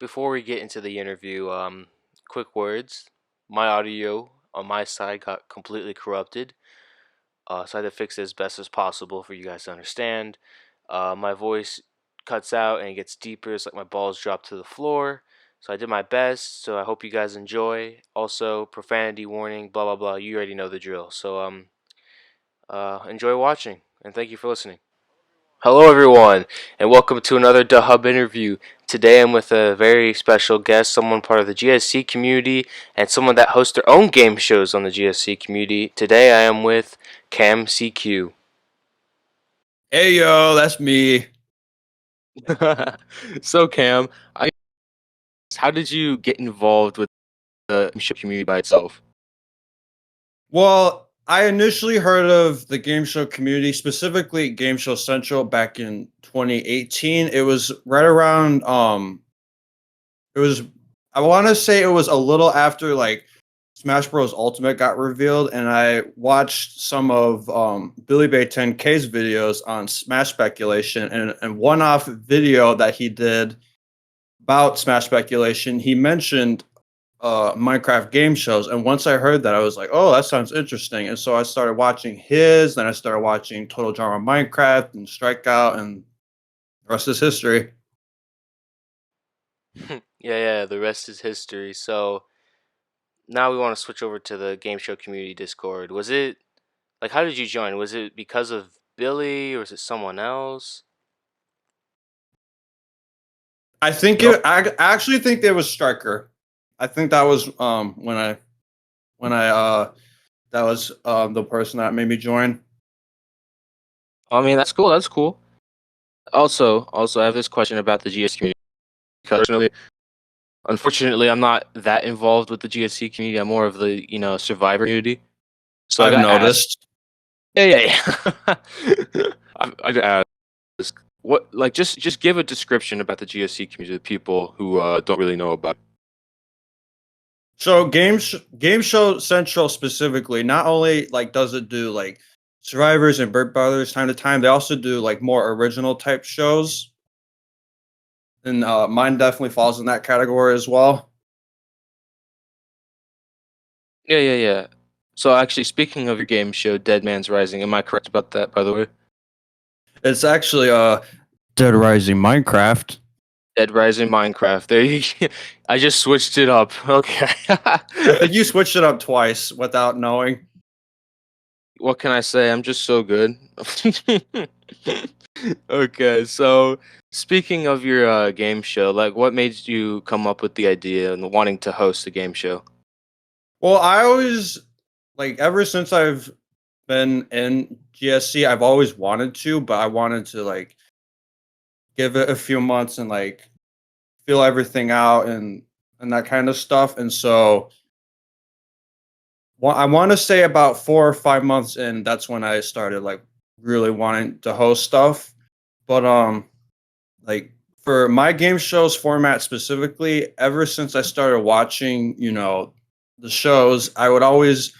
Before we get into the interview, quick words. My audio on my side got completely corrupted, so I had to fix it as best as possible for you guys to understand. My voice cuts out and it gets deeper. It's like my balls drop to the floor. So I did my best. So I hope you guys enjoy. Also, profanity warning, blah blah blah. You already know the drill. So enjoy watching and thank you for listening. Hello, everyone, and welcome to another The Hub interview. Today, I'm with a very special guest, someone part of the GSC community, and someone that hosts their own game shows on the GSC community. Today, I am with Cam CQ. Hey yo, that's me. So, Cam, how did you get involved with the game show community by itself? Well, I initially heard of the game show community, specifically Game Show Central back in 2018. It was right around it was I want to say it was a little after like Smash Bros Ultimate got revealed, and I watched some of Billy Bay 10K's videos on Smash speculation, and one off video that he did about Smash speculation, he mentioned Minecraft game shows. And once I heard that, I was like, oh, that sounds interesting. And so I started watching his, then I started watching Total Drama Minecraft and Strikeout, and the rest is history. Yeah, the rest is history. So, now we want to switch over to the game show community Discord. Was it like how did you join? Was it because of Billy or was it someone else? I actually think there was Striker. I think that was when I that was the person that made me join. I mean, that's cool. That's cool. Also, I have this question about the GS community. Personally, unfortunately, I'm not that involved with the GSC community. I'm more of the survivor community. So I I've got asked. noticed. Yeah. I got asked what like just give a description about the GSC community to people who don't really know about. So Game Show Central specifically, not only like does it do like Survivors and Bird Brothers time to time, they also do like more original type shows, and mine definitely falls in that category as well. Yeah. So actually, speaking of your game show, Dead Man's Rising, am I correct about that? By the way, It's actually Dead Rising Minecraft. Dead Rising Minecraft. There you. I just switched it up. Okay. I think you switched it up twice without knowing. What can I say? I'm just so good. Okay, so speaking of your game show, like what made you come up with the idea and wanting to host a game show? Well, I always like ever since I've been in GSC, I've always wanted to, but I wanted to like give it a few months and like feel everything out and that kind of stuff. And so I want to say about 4 or 5 months in, that's when I started like really wanting to host stuff. But like for my game shows format specifically, ever since I started watching, the shows, I would always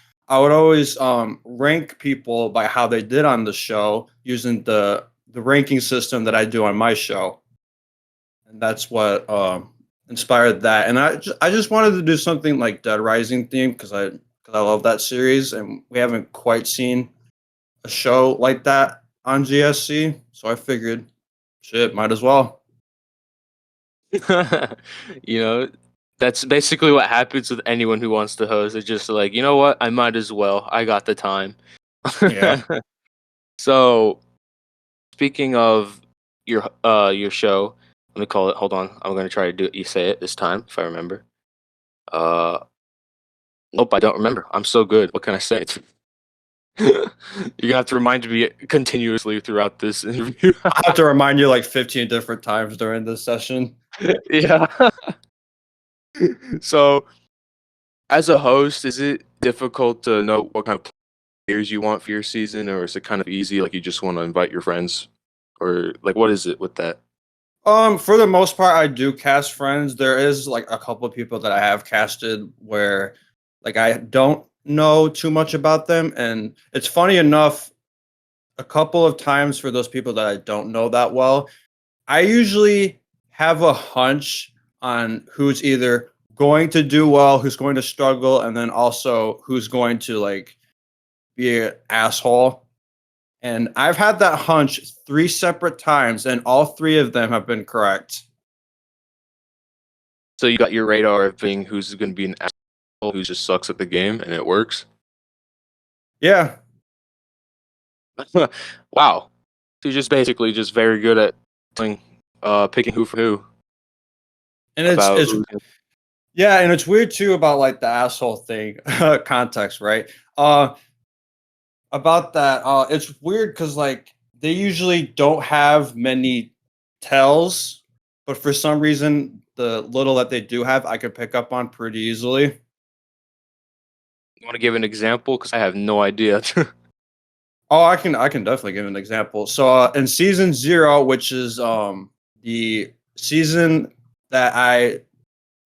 rank people by how they did on the show using the ranking system that I do on my show. And that's what inspired that. And I just wanted to do something like Dead Rising theme because I love that series, and we haven't quite seen a show like that on GSC. So I figured, shit, might as well. You know, that's basically what happens with anyone who wants to host. It's just like, you know what? I might as well. I got the time. Yeah. So, speaking of your show, let me call it. Hold on. I'm gonna try to do it. You say it this time if I remember. Uh, nope, I don't remember. I'm so good. What can I say? You're gonna have to remind me continuously throughout this interview. I have to remind you like 15 different times during this session. Yeah. So, as a host, is it difficult to know what kind of players you want for your season, or is it kind of easy? Like you just want to invite your friends, or like what is it with that? For the most part, I do cast friends. There is like a couple of people that I have casted where like I don't know too much about them. And it's funny enough, a couple of times for those people that I don't know that well, I usually have a hunch on who's either going to do well, who's going to struggle, and then also who's going to like be an asshole. And I've had that hunch 3 separate times, and all 3 of them have been correct. So you got your radar of being who's going to be an asshole who just sucks at the game, and it works. Yeah. Wow. So you're just basically just very good at picking who for who. And About it's yeah, and it's weird too about like the asshole thing context, right? About that, it's weird because like they usually don't have many tells, but for some reason, the little that they do have, I can pick up on pretty easily. You want to give an example? Because I have no idea. Oh, I can definitely give an example. So in season 0, which is the season that I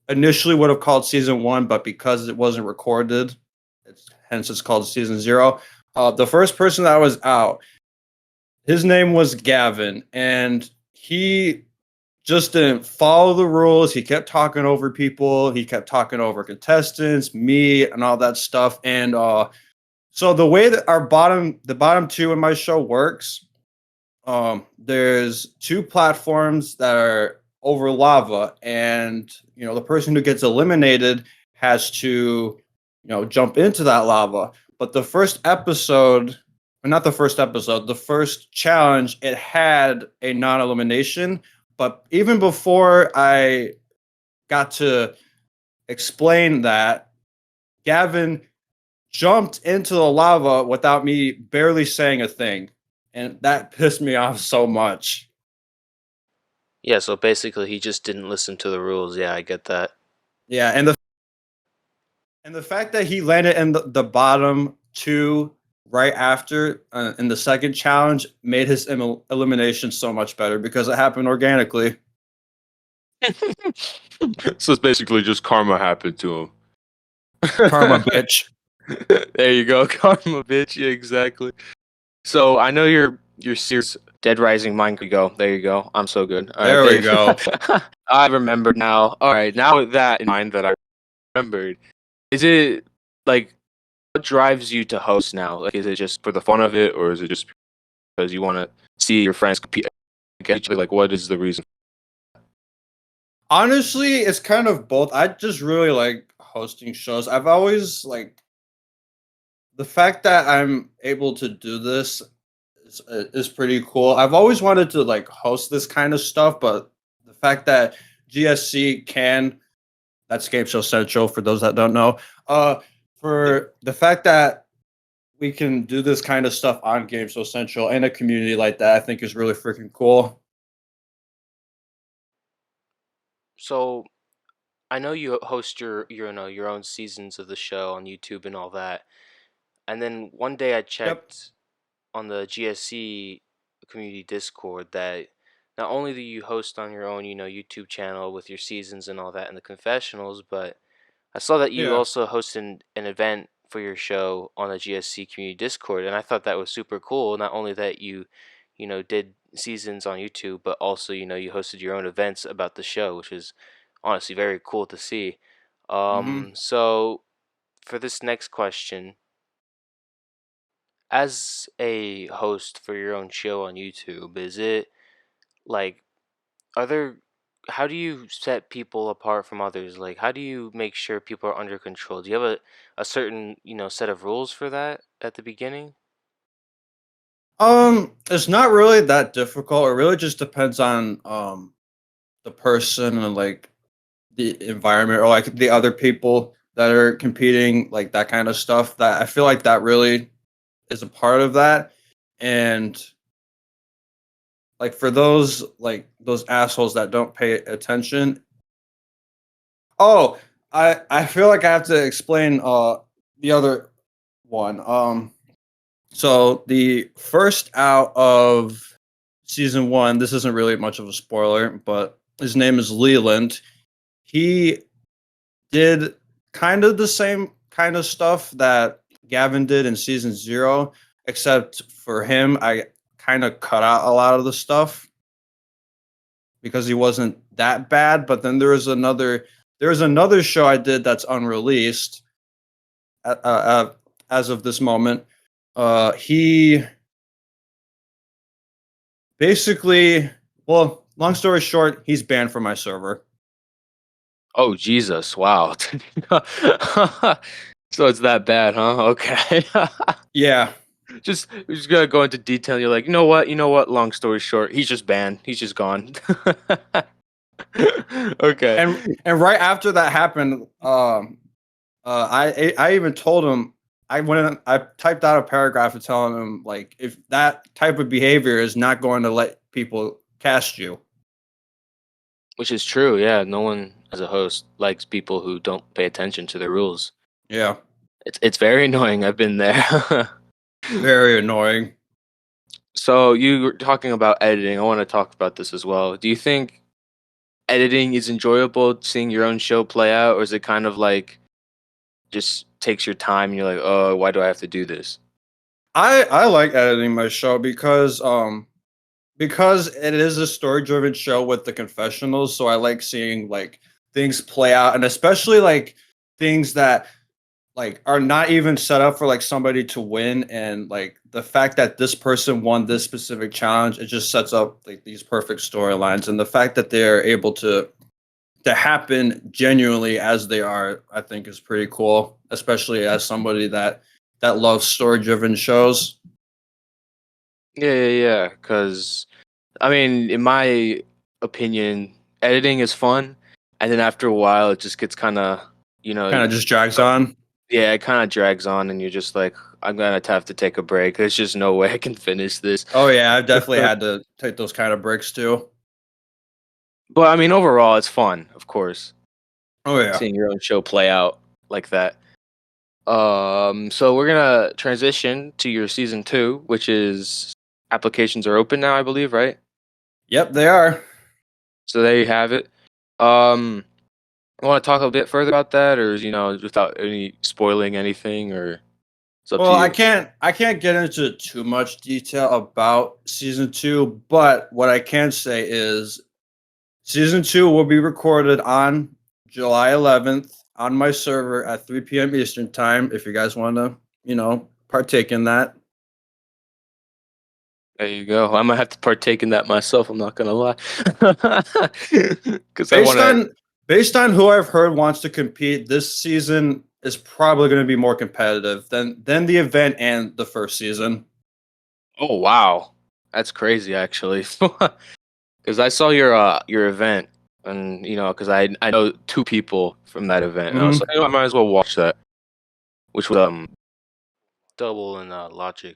initially would have called season 1, but because it wasn't recorded, hence it's called season 0. The first person that was out, his name was Gavin, and he just didn't follow the rules. He kept talking over people. He kept talking over contestants, me, and all that stuff. And so the way that the bottom 2 in my show works, there's 2 platforms that are over lava, and the person who gets eliminated has to jump into that lava. But the first episode, or not the first episode, the first challenge, it had a non-elimination. But even before I got to explain that, Gavin jumped into the lava without me barely saying a thing. And that pissed me off so much. Yeah, so basically he just didn't listen to the rules. Yeah, I get that. Yeah, and the fact that he landed in the bottom 2 right after in the second challenge made his elimination so much better because it happened organically. So it's basically just karma happened to him. Karma, bitch. There you go, karma, bitch. Yeah, exactly. So I know you're serious. Dead Rising Mind could go. There you go. I'm so good. All There right, we go. I remember now. All right, now with that in mind that I remembered, is it like what drives you to host now? Like, is it just for the fun of it, or is it just because you want to see your friends compete against each other? Like, what is the reason? Honestly, it's kind of both. I just really like hosting shows. I've always like the fact that I'm able to do this is pretty cool. I've always wanted to like host this kind of stuff, but the fact that GSC can, that's Game Show Central for those that don't know. For the fact that we can do this kind of stuff on Game Show Central and a community like that, I think is really freaking cool. So I know you host your own seasons of the show on YouTube and all that. And then one day I Yep. checked on the GSC community Discord that not only do you host on your own, YouTube channel with your seasons and all that and the confessionals, but I saw that you Yeah. also hosted an event for your show on the GSC community Discord, and I thought that was super cool. Not only that you did seasons on YouTube, but also, you hosted your own events about the show, which is honestly very cool to see. Hmm. So for this next question, as a host for your own show on YouTube, is it like are there how do you set people apart from others? Like how do you make sure people are under control? Do you have a certain, set of rules for that at the beginning? It's not really that difficult. It really just depends on the person and like the environment or like the other people that are competing, like that kind of stuff. That I feel like that really is a part of that. And like for those assholes that don't pay attention. Oh, I feel like I have to explain the other one. So the first out of season 1, this isn't really much of a spoiler, but his name is Leland. He did kind of the same kind of stuff that Gavin did in season 0, except for him, I kind of cut out a lot of the stuff. because he wasn't that bad. But then there's another show I did that's unreleased as of this moment. He basically, well, long story short, he's banned from my server. Oh Jesus! Wow. So it's that bad, huh? Okay. Yeah, Just we're just gonna go into detail. You're like, you know what? You know what? Long story short, he's just banned. He's just gone. Okay. and right after that happened, I even told him I typed out a paragraph and telling him like if that type of behavior is not going to let people cast you. Which is true. Yeah. No one as a host likes people who don't pay attention to the rules. Yeah, It's very annoying. I've been there. very annoying. So you were talking about editing. I want to talk about this as well. Do you think editing is enjoyable, seeing your own show play out, or is it kind of like just takes your time and you're like, oh, why do I have to do this? I like editing my show because it is a story driven show with the confessionals, so I like seeing like things play out, and especially like things that like are not even set up for like somebody to win, and like the fact that this person won this specific challenge, it just sets up like these perfect storylines, and the fact that they're able to happen genuinely as they are, I think is pretty cool, especially as somebody that loves story driven shows. Yeah, yeah, yeah. Because I mean, in my opinion, editing is fun, and then after a while, it just gets kind of, you know, Kind of just drags on. yeah, it kind of drags on, and you're just like, I'm gonna have to take a break. There's just no way I can finish this. Oh yeah, I've definitely had to take those kind of breaks too. But I mean, overall, it's fun, of course, Oh yeah. seeing your own show play out like that. So we're gonna transition to your season 2, which is applications are open now, I believe, right? Yep, they are. So there you have it. Um, want to talk a bit further about that, or without any spoiling anything, or it's up to Well, you. I can't get into too much detail about season 2, but what I can say is season 2 will be recorded on July 11th on my server at 3 p.m. Eastern time if you guys want to, partake in that. There you go. I might have to partake in that myself. I'm not gonna lie, because I want Based to. on based on who I've heard wants to compete, this season is probably going to be more competitive than the event and the first season. Oh wow, that's crazy actually. Because I saw your event, and because I know 2 people from that event, and I was Hmm. like, I might as well watch that. Which was Double and Logic.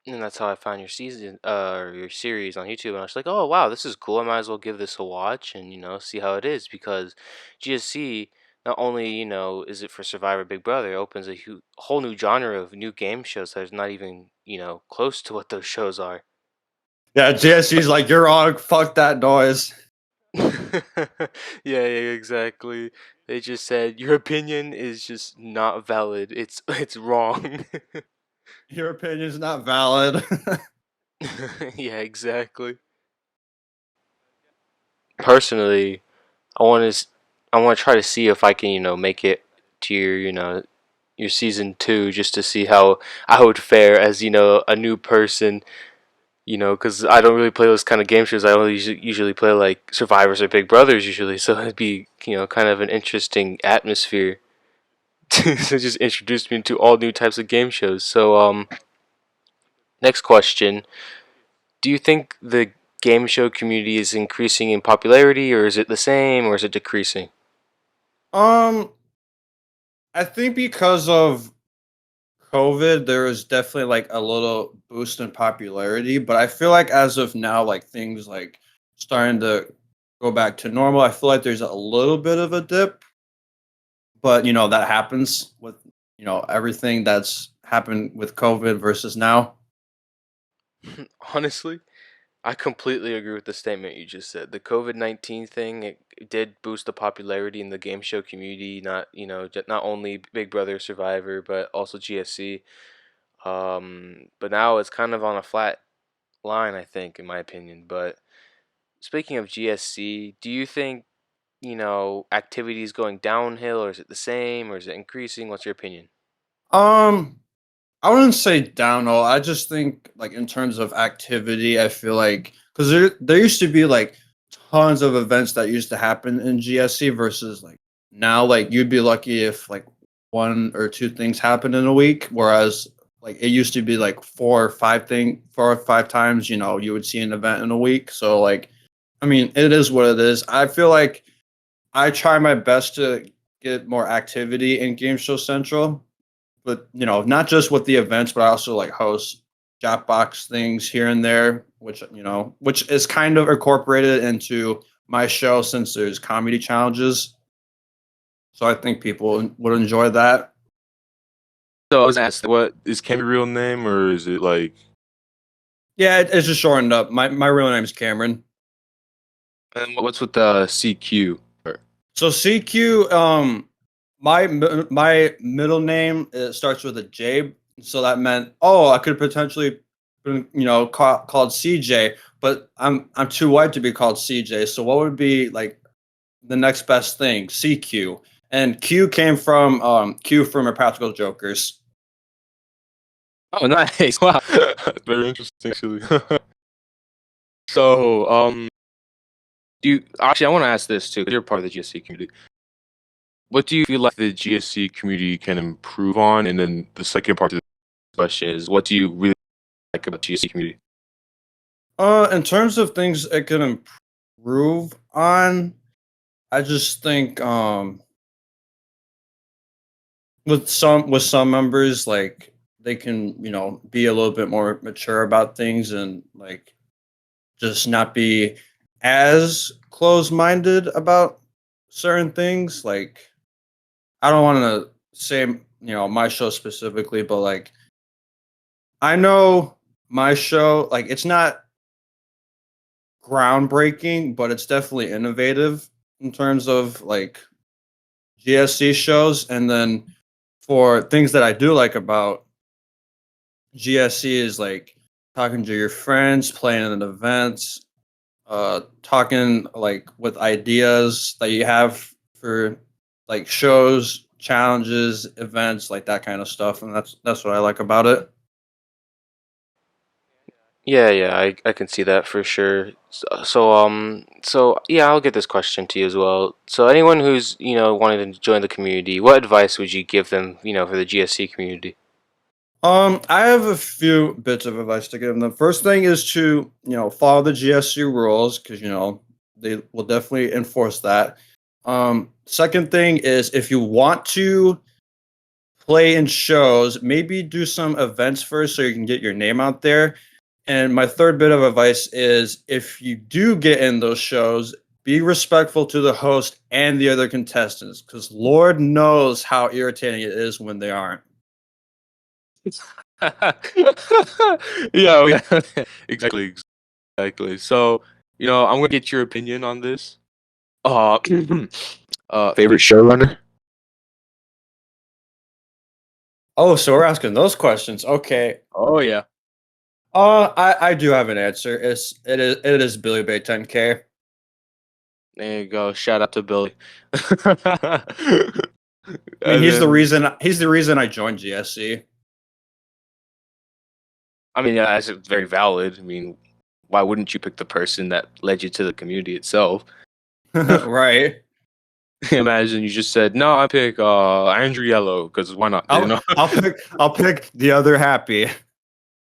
And that's how I found your season, or your series on YouTube. And I was like, oh wow, this is cool. I might as well give this a watch and see how it is, because GSC, not only is it for Survivor Big Brother, it opens a whole new genre of new game shows that is not even close to what those shows are. Yeah, JSC's like, you're on. Fuck that noise. Yeah, yeah, exactly. They just said your opinion is just not valid. It's wrong. Your opinion's not valid. Yeah, exactly. Personally, I want to I want to try to see if I can make it to your your season 2, just to see how I would fare as a new person. Because I don't really play those kind of game shows. I only usually play like Survivors or Big Brothers usually. So it'd be kind of an interesting atmosphere to just introduce me to all new types of game shows. So next question: do you think the game show community is increasing in popularity, or is it the same, or is it decreasing? um, I think because of COVID, there is definitely like a little boost in popularity, but I feel like as of now, like things like starting to go back to normal. I feel like there's a little bit of a dip, but that happens with everything that's happened with COVID versus now. Honestly, I completely agree with the statement you just said. The COVID-19 thing, it did boost the popularity in the game show community. Not not only Big Brother Survivor, but also GSC. But now it's kind of on a flat line, I think, in my opinion. But speaking of GSC, do you think activity is going downhill, or is it the same, or is it increasing? What's your opinion? Um, I wouldn't say downhill. I just think like in terms of activity, I feel like because there used to be like tons of events that used to happen in GSC versus like now like you'd be lucky if like one or two things happen in a week, whereas like it used to be like four or five times, you would see an event in a week. So like I mean, it is what it is. I feel like I try my best to get more activity in Game Show Central, but not just with the events, but I also like host Jackbox things here and there, which is kind of incorporated into my show since there's comedy challenges. So I think people would enjoy that. So I was asked, what is Cameron's real name, or is it like? Yeah, it's just shortened up. My real name is Cameron. And what's with the CQ? So CQ, my middle name starts with a J, so that meant I could potentially been called CJ, but I'm too white to be called CJ. So what would be like the next best thing? CQ, and Q came from Q from Impractical Jokers. Oh, nice! Wow, very interesting, actually. So, do you actually? I want to ask this too, 'cause you're part of the GSC community. What do you feel like the GSC community can improve on? And then the second part of the question is, what do you really like about GSC community? In terms of things it could improve on, I just think with some members like they can be a little bit more mature about things and like just not be as close-minded about certain things. Like I don't want to say my show specifically, but like I know my show, like it's not groundbreaking, but it's definitely innovative in terms of like GSC shows. And then for things that I do like about GSC is like talking to your friends, playing in events, talking like with ideas that you have for like shows, challenges, events, like that kind of stuff. And that's what I like about it. Yeah, yeah, I can see that for sure. So yeah, I'll get this question to you as well. So anyone who's wanting to join the community, what advice would you give them, for the GSC community? I have a few bits of advice to give them. The first thing is to, follow the GSC rules because, they will definitely enforce that. Second thing is if you want to play in shows, maybe do some events first so you can get your name out there. And my third bit of advice is if you do get in those shows, be respectful to the host and the other contestants because Lord knows how irritating it is when they aren't. Yeah, yeah, exactly, exactly. So, I'm gonna get your opinion on this. Uh, favorite showrunner? Oh, so we're asking those questions. Okay. Oh yeah. I do have an answer. It is Billy Bay 10K. There you go. Shout out to Billy. I mean, And then, he's the reason I joined GSC. I mean, yeah, that's very valid. I mean, why wouldn't you pick the person that led you to the community itself? Right. Imagine you just said, "No, I pick Andrew Yellow because why not?" I'll pick the other happy.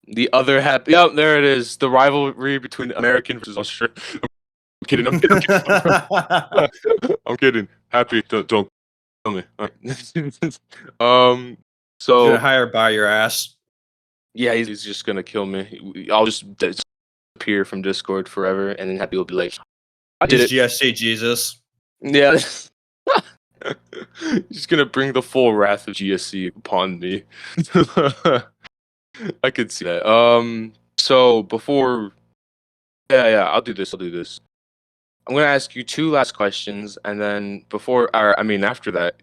The other happy. Yep, there it is. The rivalry between American versus Australian. I'm kidding. I'm kidding. I'm kidding. Happy. Don't tell me. All right. Gonna So hire by your ass. yeah, he's just gonna kill me. I'll just disappear from Discord forever, and then Happy will be like, "I did He's it." GSC Jesus. Yeah. He's gonna bring the full wrath of GSC upon me. I could see that. So before, yeah, I'll do this. I'm gonna ask you two last questions, and then after that,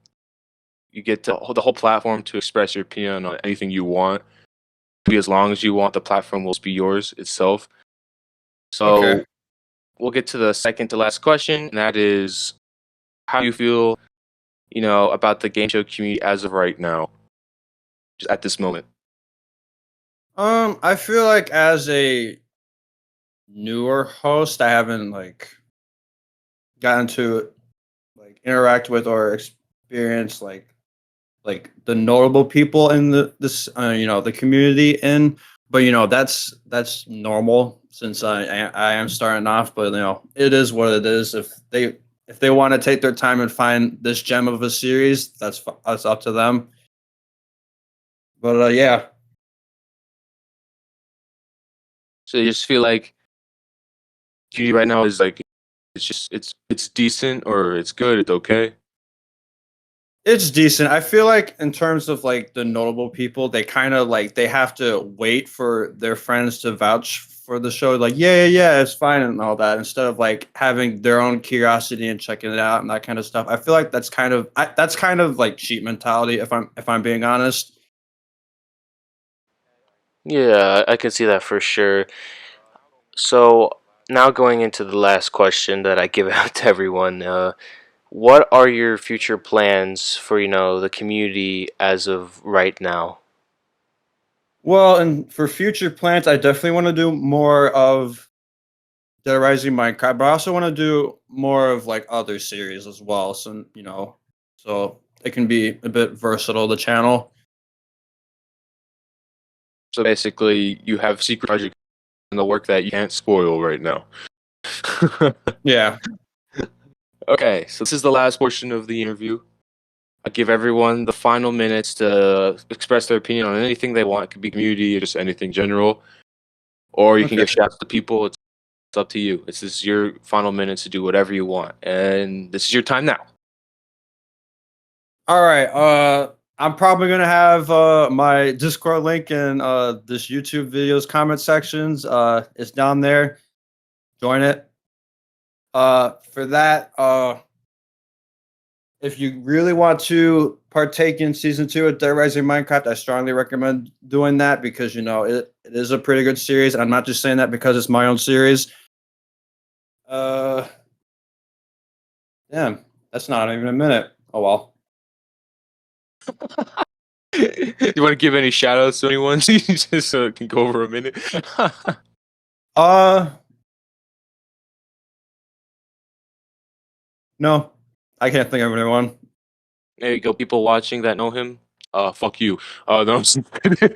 you get to the whole platform to express your opinion on anything you want. Be as long as you want. The platform will be yours itself. Okay. So, we'll get to the second to last question, and that is, how do you feel, about the game show community as of right now, just at this moment? I feel like as a newer host, I haven't gotten to interact with or experience the notable people in the community in, but that's normal since I am starting off, but it is what it is. If they want to take their time and find this gem of a series, that's up to them. But yeah. So you just feel like community right now is like, it's decent, or it's good, it's okay. It's decent. I feel like in terms of the notable people, they kind of they have to wait for their friends to vouch for the show. Like, yeah, it's fine and all that, instead of having their own curiosity and checking it out and that kind of stuff. I feel like that's kind of like cheap mentality, if I'm being honest. Yeah, I can see that for sure. So now going into the last question that I give out to everyone, what are your future plans for the community as of right now? Well, and for future plans, I definitely want to do more of Dead Rising Minecraft, but I also want to do more of other series as well. So it can be a bit versatile, the channel. So basically, you have secret projects in the work that you can't spoil right now. Yeah. Okay, so this is the last portion of the interview. I give everyone the final minutes to express their opinion on anything they want. It could be community or just anything general, or you can Okay. give shouts to people. It's up to you. This is your final minutes to do whatever you want, and this is your time now. All right. I'm probably gonna have my Discord link in this YouTube video's comment sections. It's down there. Join it. For that, if you really want to partake in season 2 of Dead Rising Minecraft, I strongly recommend doing that because it is a pretty good series. And I'm not just saying that because it's my own series. Damn, that's not even a minute. Oh well. You want to give any shout outs to anyone? Just so it can go over a minute. No, I can't think of anyone. There you go. People watching that know him. Fuck you. No, I'm just kidding.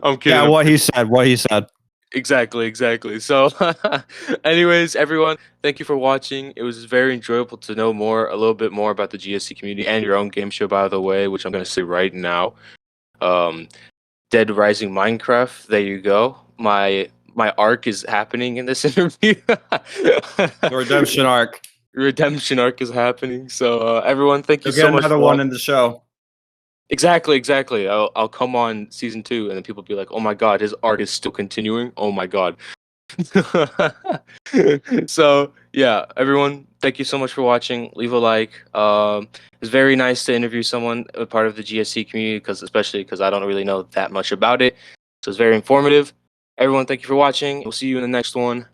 I'm kidding. Yeah, what he said. What he said. Exactly. So, anyways, everyone, thank you for watching. It was very enjoyable to know a little bit more about the GSC community and your own game show, by the way, which I'm going to say right now. Dead Rising Minecraft. There you go. My arc is happening in this interview. The redemption arc. Redemption arc is happening. So, everyone, thank you You'll so get much another for one watching. in the show. Exactly. I'll come on season 2, and then people be like, "Oh my god, his arc is still continuing." Oh my god. So yeah, everyone, thank you so much for watching. Leave a like. It's very nice to interview someone a part of the GSC community, especially because I don't really know that much about it. So it's very informative. Everyone, thank you for watching. We'll see you in the next one.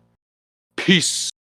Peace.